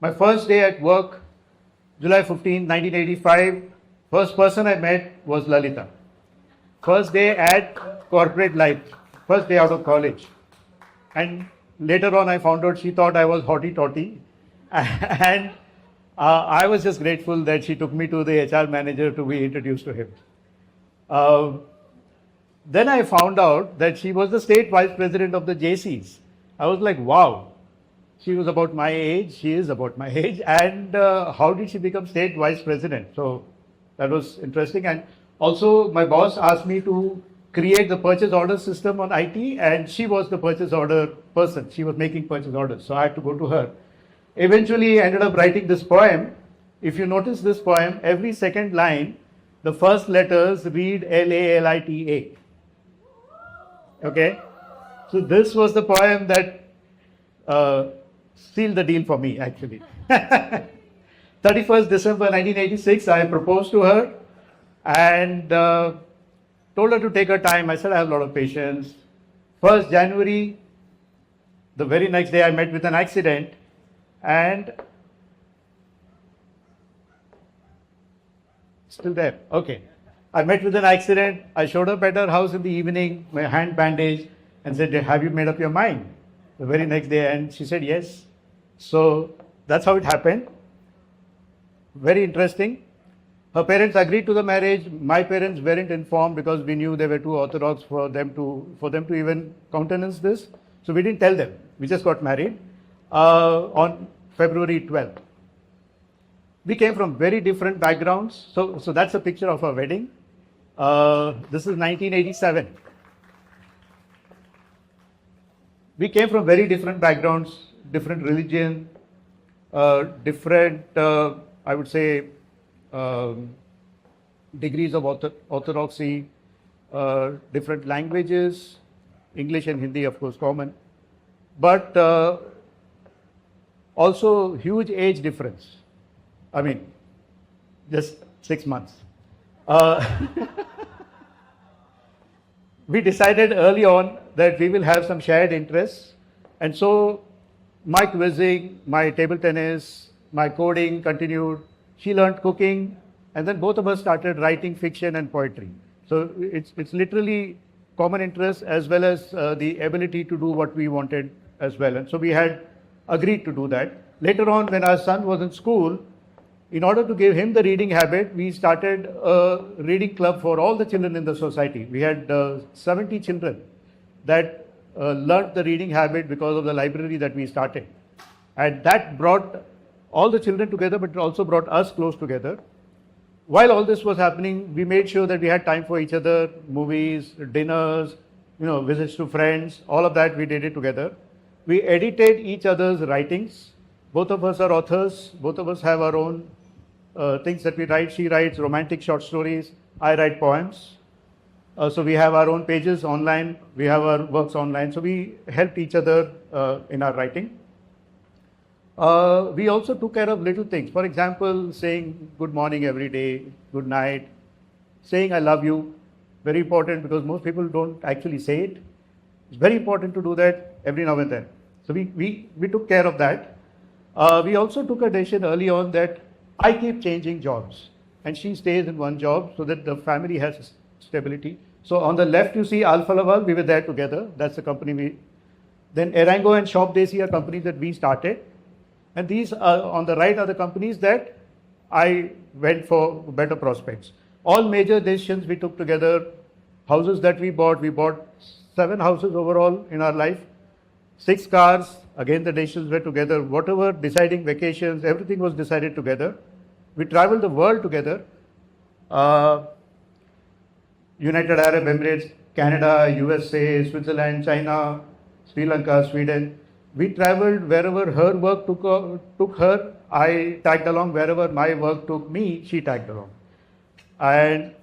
My first day at work, July 15, 1985, first person I met was Lalita. First day at corporate life, first day out of college. And later on, I found out she thought I was hotty totty. And I was just grateful that she took me to the HR manager to be introduced to him. Uh, then I found out that she was the state vice president of the JCs. I was like, wow, she was about my age, she is about my age, and how did she become state vice president? So that was interesting. And also, my boss asked me to create the purchase order system on IT, and she was the purchase order person. She was making purchase orders, so I had to go to her. Eventually, I ended up writing this poem. If you notice this poem, every second line, the first letters read Lalita. Okay? So this was the poem that sealed the deal for me, actually. 31st December 1986, I proposed to her and told her to take her time. I said, I have a lot of patience. 1st January, the very next day, I met with an accident and still there. Okay. I met with an accident. I showed up at her house in the evening, my hand bandaged, and said, have you made up your mind? The very next day, and she said yes. So that's how it happened. Very interesting. Her parents agreed to the marriage. My parents weren't informed because we knew they were too orthodox for them to even countenance this. So we didn't tell them. We just got married on February 12th. We came from very different backgrounds. So that's a picture of our wedding. This is 1987. We came from very different backgrounds, different religion, different, I would say, degrees of orthodoxy, different languages, English and Hindi, of course, common, but also huge age difference. I mean, just 6 months. We decided early on that we will have some shared interests. And so my quizzing, my table tennis, my coding continued. She learned cooking. And then both of us started writing fiction and poetry. So it's literally common interests as well as the ability to do what we wanted as well. And so we had agreed to do that. Later on, when our son was in school, in order to give him the reading habit, we started a reading club for all the children in the society. We had 70 children that learned the reading habit because of the library that we started. And that brought all the children together, but it also brought us close together. While all this was happening, we made sure that we had time for each other, movies, dinners, visits to friends, all of that we did it together. We edited each other's writings. Both of us are authors. Both of us have our own things that we write. She writes romantic short stories. I write poems. So we have our own pages online. We have our works online. So we helped each other in our writing. We also took care of little things. For example, saying good morning every day, good night, saying I love you. Very important because most people don't actually say it. It's very important to do that every now and then. So we took care of that. We also took a decision early on that I keep changing jobs and she stays in one job so that the family has stability. So on the left you see Alfa Laval, we were there together. That's the company then Erango and Shop Desi are companies that we started. And these on the right are the companies that I went for better prospects. All major decisions we took together, houses that we bought 7 houses overall in our life, 6 cars, again the decisions were together, whatever, deciding vacations, everything was decided together. We traveled the world together, United Arab Emirates, Canada, USA, Switzerland, China, Sri Lanka, Sweden. We traveled wherever her work took her, I tagged along. Wherever my work took me, she tagged along. And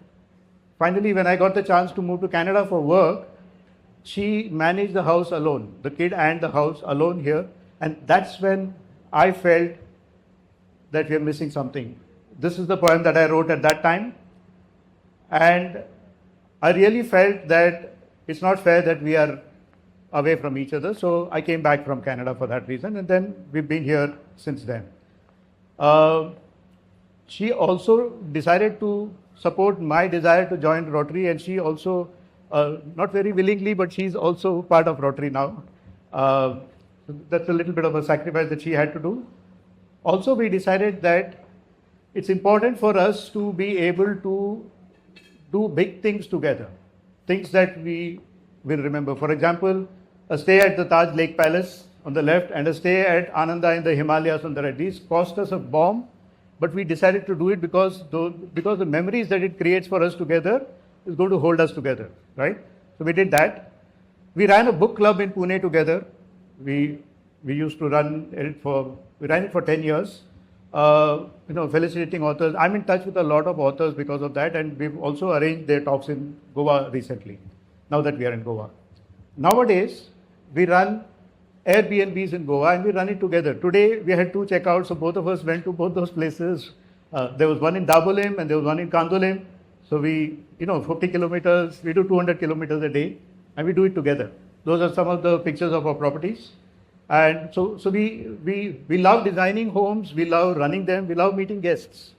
finally, when I got the chance to move to Canada for work, she managed the house alone, the kid and the house alone here. And that's when I felt that we are missing something. This is the poem that I wrote at that time. And I really felt that it's not fair that we are away from each other. So I came back from Canada for that reason. And then we've been here since then. Uh, she also decided to support my desire to join Rotary, and she also, not very willingly, but she's also part of Rotary now. So that's a little bit of a sacrifice that she had to do. Also, we decided that it's important for us to be able to do big things together, things that we will remember. For example, a stay at the Taj Lake Palace on the left and a stay at Ananda in the Himalayas on the right. These cost us a bomb, but we decided to do it because the memories that it creates for us together is going to hold us together, right? So we did that. We ran a book club in Pune together. We used to we ran it for 10 years. Felicitating authors. I'm in touch with a lot of authors because of that, and we've also arranged their talks in Goa recently, now that we are in Goa. Nowadays, we run Airbnbs in Goa and we run it together. Today, we had 2 checkouts, so both of us went to both those places. There was one in Dabolim and there was one in Kandolim. So 50 kilometers, we do 200 kilometers a day, and we do it together. Those are some of the pictures of our properties. And so we love designing homes, we love running them, we love meeting guests.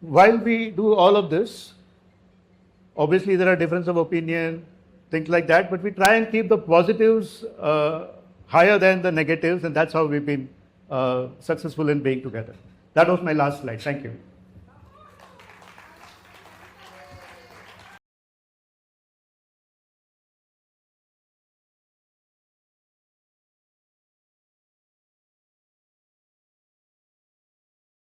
While we do all of this, obviously there are differences of opinion, things like that, but we try and keep the positives higher than the negatives, and that's how we've been successful in being together. That was my last slide. Thank you.